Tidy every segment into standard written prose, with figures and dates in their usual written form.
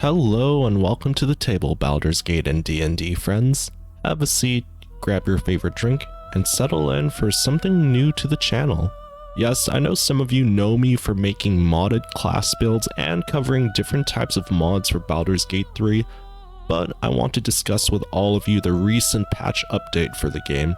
Hello and welcome to the table, Baldurs Gate and D&D friends. Have a seat, grab your favorite drink, and settle in for something new to the channel. Yes, I know some of you know me for making modded class builds and covering different types of mods for Baldurs Gate 3, but I want to discuss with all of you the recent patch update for the game.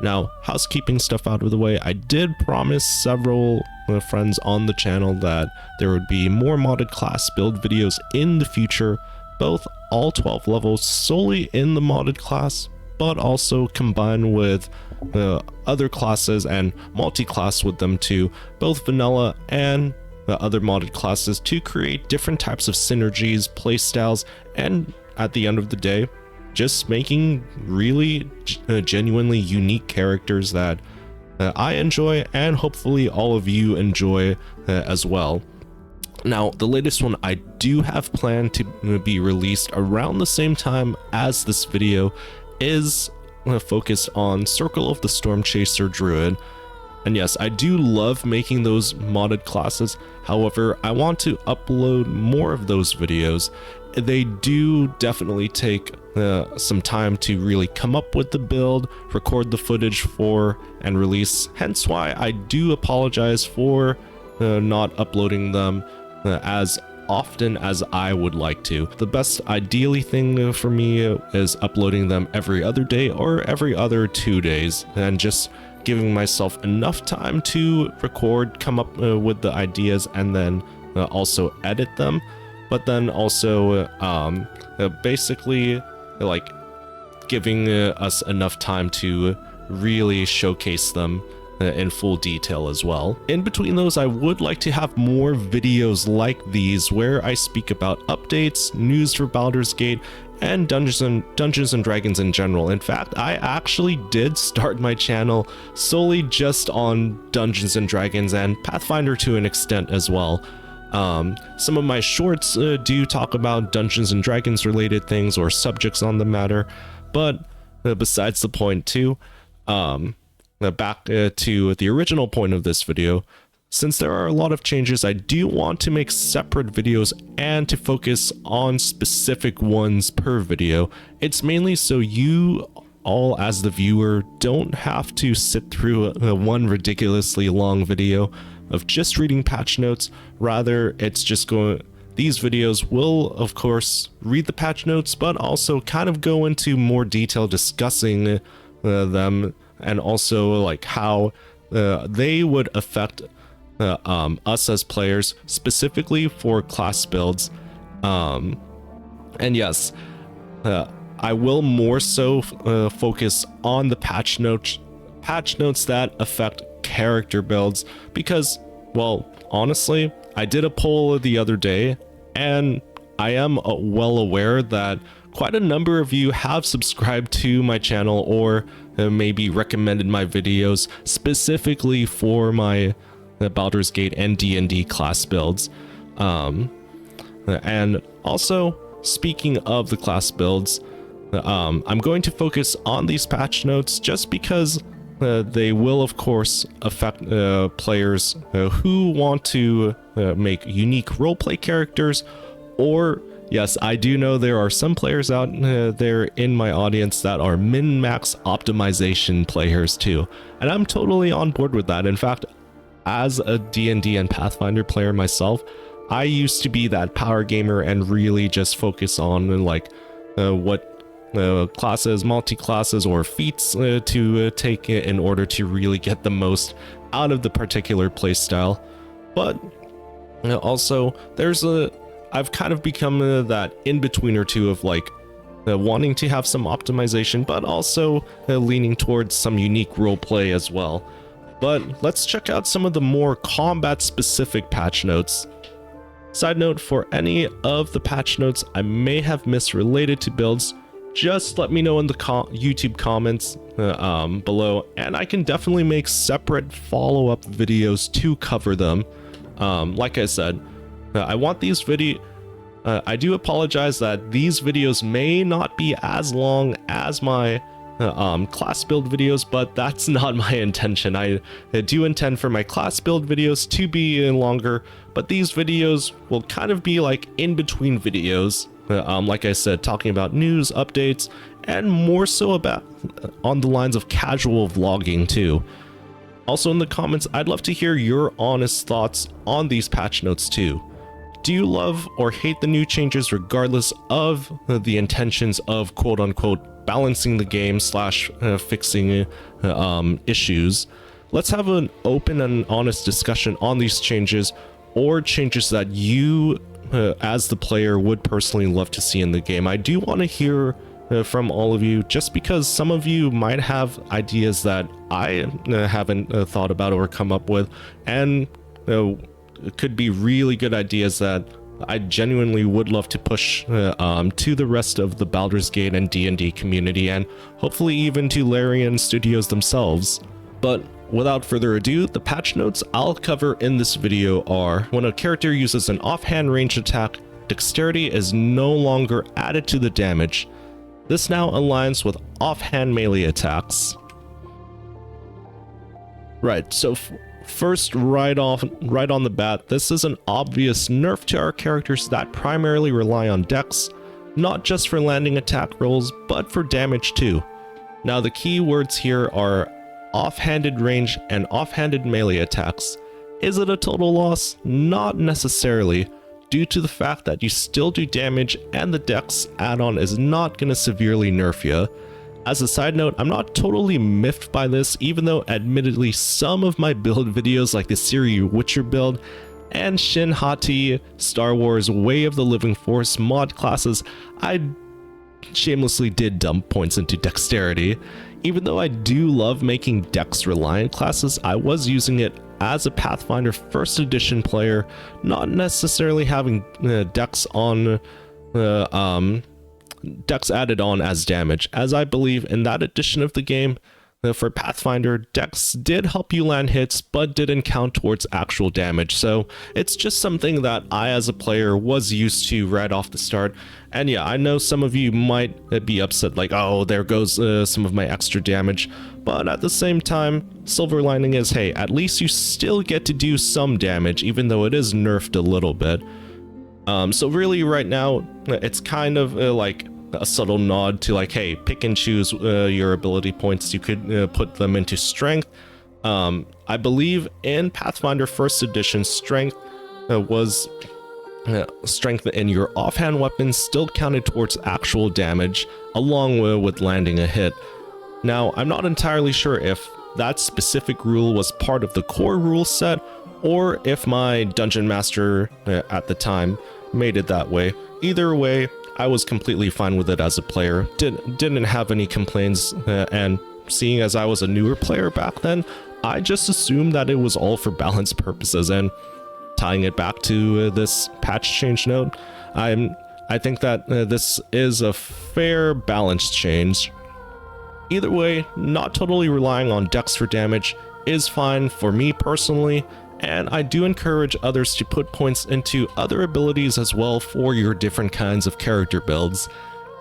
Now, housekeeping stuff out of the way, I did promise several friends on the channel that there would be more modded class build videos in the future, both all 12 levels solely in the modded class, but also combined with other classes and multi-class with them too, both vanilla and other modded classes, to create different types of synergies, playstyles, and at the end of the day, just making really genuinely unique characters that I enjoy and hopefully all of you enjoy as well. Now, the latest one I do have planned to be released around the same time as this video is focused on Circle of the Stormchaser Druid. And yes, I do love making those modded classes. However, I want to upload more of those videos. They do definitely take some time to really come up with the build, record the footage for, and release. Hence why I do apologize for not uploading them as often as I would like to. The best ideally thing for me is uploading them every other day or every other 2 days, and just giving myself enough time to record, come up with the ideas, and then also edit them. But then also basically like giving us enough time to really showcase them in full detail as well. In between those, I would like to have more videos like these where I speak about updates, news for Baldurs Gate, and Dungeons and Dragons in general. In fact, I actually did start my channel solely just on Dungeons and Dragons and Pathfinder to an extent as well. Some of my shorts do talk about Dungeons and Dragons related things or subjects on the matter, but besides the point too, back to the original point of this video, since there are a lot of changes, I do want to make separate videos and to focus on specific ones per video. It's mainly so you all as the viewer don't have to sit through one ridiculously long video of just reading patch notes. Rather, it's just these videos will of course read the patch notes, but also kind of go into more detail discussing them, and also like how they would affect us as players, specifically for class builds. And yes, I will more so focus on the patch notes that affect character builds, because, well, honestly, I did a poll the other day, and I am well aware that quite a number of you have subscribed to my channel or maybe recommended my videos specifically for my Baldurs Gate and D&D class builds. And also, speaking of the class builds, I'm going to focus on these patch notes just because they will of course affect players who want to make unique roleplay characters, or yes, I do know there are some players out there in my audience that are min-max optimization players too, and I'm totally on board with that. In fact, as a D&D and Pathfinder player myself, I used to be that power gamer and really just focus on like what classes, multi-classes, or feats to take in order to really get the most out of the particular playstyle. But also I've kind of become that in-betweener too, of like wanting to have some optimization, but also leaning towards some unique roleplay as well. But let's check out some of the more combat-specific patch notes. Side note, for any of the patch notes I may have missed related to builds, just let me know in the YouTube comments below, and I can definitely make separate follow-up videos to cover them. Like I said, I want these I do apologize that these videos may not be as long as my class build videos, but that's not my intention. I do intend for my class build videos to be longer, but these videos will kind of be like in between videos. Like I said, talking about news, updates, and more so about on the lines of casual vlogging too. Also in the comments, I'd love to hear your honest thoughts on these patch notes too. Do you love or hate the new changes regardless of the intentions of quote-unquote balancing the game slash fixing issues? Let's have an open and honest discussion on these changes, or changes that you as the player would personally love to see in the game. I do want to hear from all of you, just because some of you might have ideas that I haven't thought about or come up with, and it could be really good ideas that I genuinely would love to push to the rest of the Baldurs Gate and D&D community, and hopefully even to Larian Studios themselves. But without further ado, the patch notes I'll cover in this video are: when a character uses an offhand ranged attack, dexterity is no longer added to the damage. This now aligns with offhand melee attacks. Right, so first, right on the bat, this is an obvious nerf to our characters that primarily rely on dex, not just for landing attack rolls, but for damage too. Now the key words here are offhanded range and offhanded melee attacks. Is it a total loss? Not necessarily, due to the fact that you still do damage and the dex add-on is not going to severely nerf you. As a side note, I'm not totally miffed by this, even though admittedly some of my build videos like the Siri Witcher build and Shin Hati Star Wars Way of the Living Force mod classes, I shamelessly did dump points into dexterity. Even though I do love making dex reliant classes, I was using it as a Pathfinder 1st edition player, not necessarily having dex added on as damage, as I believe in that edition of the game, for Pathfinder, dex did help you land hits, but didn't count towards actual damage. So it's just something that I as a player was used to right off the start. And yeah, I know some of you might be upset, like, oh, there goes some of my extra damage. But at the same time, silver lining is, hey, at least you still get to do some damage, even though it is nerfed a little bit. So really right now, it's kind of like a subtle nod to like, hey, pick and choose your ability points. You could put them into strength. I believe in Pathfinder 1st edition, strength was strength in your offhand weapons still counted towards actual damage, along with landing a hit. Now, I'm not entirely sure if that specific rule was part of the core rule set, or if my dungeon master at the time made it that way. Either way, I was completely fine with it as a player, didn't have any complaints, and seeing as I was a newer player back then, I just assumed that it was all for balance purposes. And tying it back to this patch change note, I think that this is a fair balance change. Either way, not totally relying on dex for damage is fine for me personally, and I do encourage others to put points into other abilities as well for your different kinds of character builds.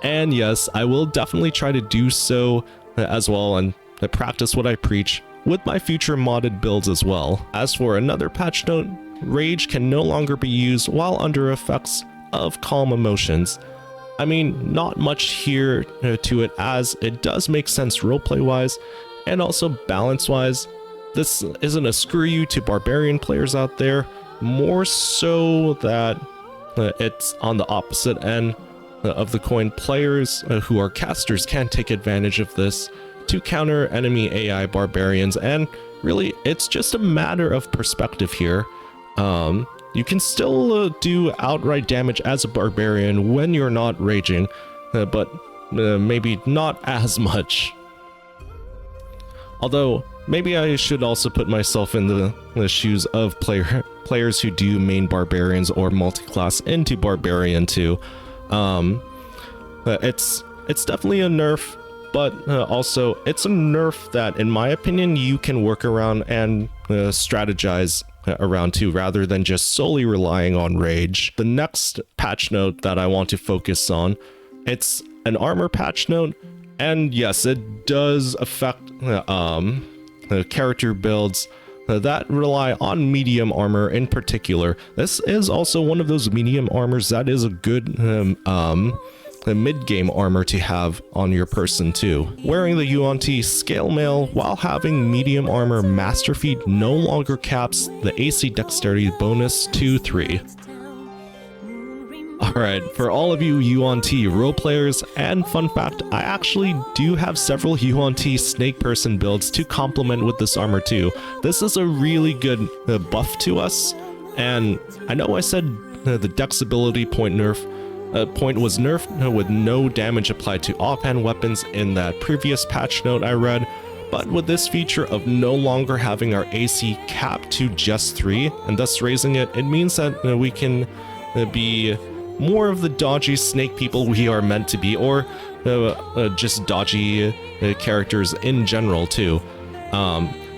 And yes, I will definitely try to do so as well, and practice what I preach with my future modded builds as well. As for another patch note, rage can no longer be used while under effects of calm emotions. I mean, not much here to it, as it does make sense roleplay wise and also balance wise. This isn't a screw you to barbarian players out there, more so that it's on the opposite end of the coin. Players who are casters can take advantage of this to counter enemy AI barbarians, and really it's just a matter of perspective here. You can still do outright damage as a barbarian when you're not raging, but maybe not as much. Although, maybe I should also put myself in the shoes of players who do main barbarians or multi-class into barbarian too. It's definitely a nerf, but also it's a nerf that, in my opinion, you can work around and strategize around too, rather than just solely relying on rage. The next patch note that I want to focus on, it's an armor patch note. And yes, it does affect character builds that rely on medium armor in particular. This is also one of those medium armors that is a good mid-game armor to have on your person too. Wearing the Yuan-Ti scale mail while having medium armor master feat no longer caps the AC dexterity bonus to 3. Alright, for all of you Yuan-Ti role players, and fun fact, I actually do have several Yuan-Ti snake person builds to complement with this armor too. This is a really good buff to us, and I know I said the dex ability point was nerfed with no damage applied to offhand weapons in that previous patch note I read, but with this feature of no longer having our AC capped to just 3, and thus raising it, it means that we can be more of the dodgy snake people we are meant to be, or just dodgy characters in general too.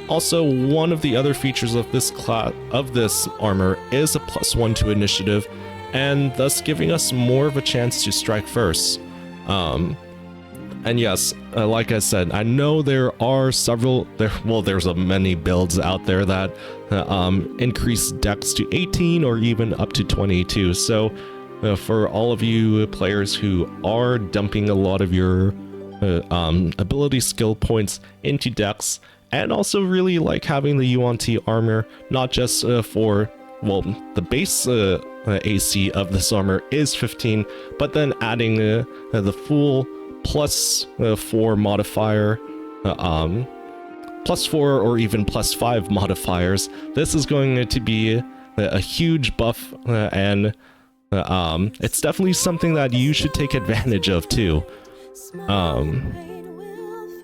Also, one of the other features of this armor is a +1 to initiative, and thus giving us more of a chance to strike first. And yes, like I said, I know there are there's many builds out there that increase dex to 18 or even up to 22. So for all of you players who are dumping a lot of your ability skill points into dex, and also really like having the Yuan-Ti armor, not just for, well, the base AC of this armor is 15, but then adding the full +4 modifier, +4 or even +5 modifiers. This is going to be a huge buff, and it's definitely something that you should take advantage of too.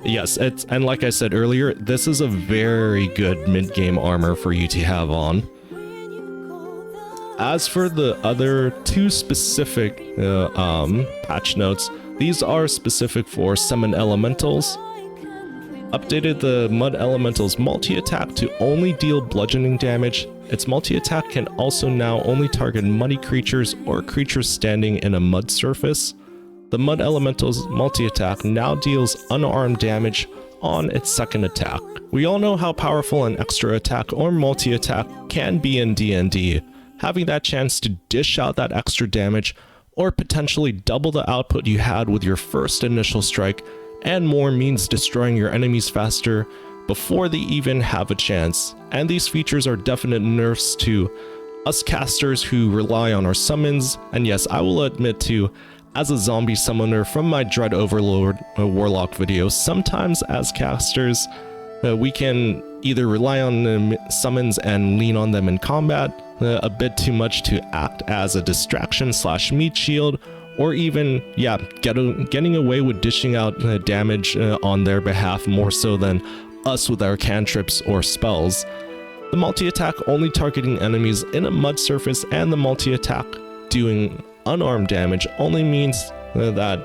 Yes, and like I said earlier, this is a very good mid-game armor for you to have on. As for the other two specific patch notes, these are specific for summon elementals. Updated the mud elemental's multi-attack to only deal bludgeoning damage. Its multi-attack can also now only target muddy creatures or creatures standing in a mud surface. The mud elemental's multi-attack now deals unarmed damage on its second attack. We all know how powerful an extra attack or multi-attack can be in D&D. Having that chance to dish out that extra damage, or potentially double the output you had with your first initial strike, and more, means destroying your enemies faster before they even have a chance. And these features are definite nerfs to us casters who rely on our summons, and yes, I will admit too, as a zombie summoner from my Dread Overlord Warlock video, sometimes as casters, we can either rely on summons and lean on them in combat a bit too much to act as a distraction / meat shield, or even, yeah, getting away with dishing out damage on their behalf more so than us with our cantrips or spells. The multi-attack only targeting enemies in a mud surface and the multi-attack doing unarmed damage only means that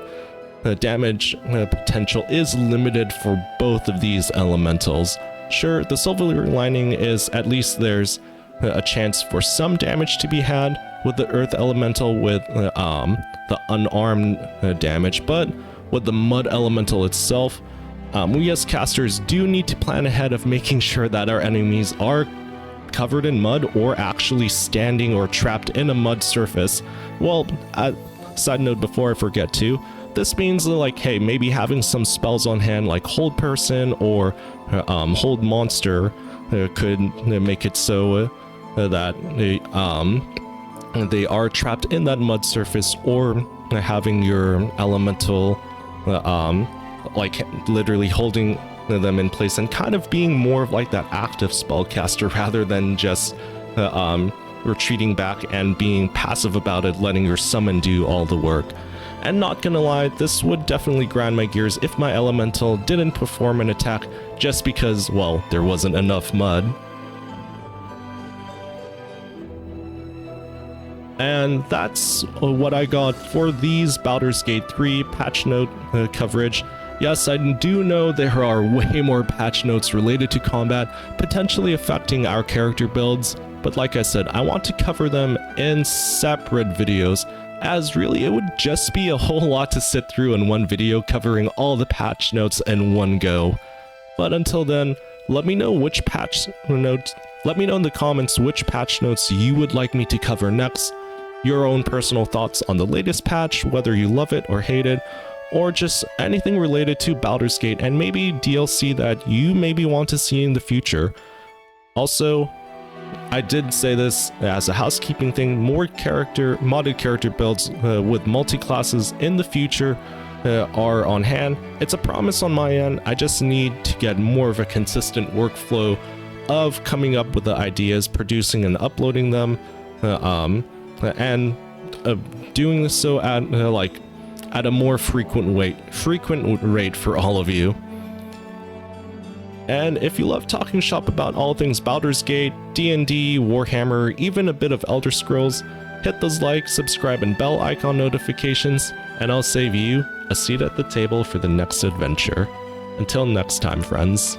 damage potential is limited for both of these elementals. Sure, the silver lining is at least there's a chance for some damage to be had with the earth elemental with the unarmed damage, but with the mud elemental itself, we as casters do need to plan ahead of making sure that our enemies are covered in mud or actually standing or trapped in a mud surface. Well, side note before I forget to, this means like, hey, maybe having some spells on hand like Hold Person or Hold Monster could make it so that they are trapped in that mud surface, or having your elemental like literally holding them in place and kind of being more of like that active spellcaster rather than just retreating back and being passive about it, letting your summon do all the work. And not gonna lie, this would definitely grind my gears if my elemental didn't perform an attack just because, well, there wasn't enough mud. And that's what I got for these Baldurs Gate 3 patch note coverage. Yes, I do know there are way more patch notes related to combat, potentially affecting our character builds, but like I said, I want to cover them in separate videos, as really it would just be a whole lot to sit through in one video covering all the patch notes in one go. But until then, let me know which patch notes, let me know in the comments which patch notes you would like me to cover next, your own personal thoughts on the latest patch, whether you love it or hate it, or just anything related to Baldurs Gate and maybe DLC that you maybe want to see in the future. Also, I did say this as a housekeeping thing, more modded character builds with multi-classes in the future are on hand. It's a promise on my end. I just need to get more of a consistent workflow of coming up with the ideas, producing and uploading them, and doing so at a more frequent rate for all of you. And if you love talking shop about all things Baldur's Gate, D&D, Warhammer, even a bit of Elder Scrolls, hit those like, subscribe, and bell icon notifications, and I'll save you a seat at the table for the next adventure. Until next time, friends.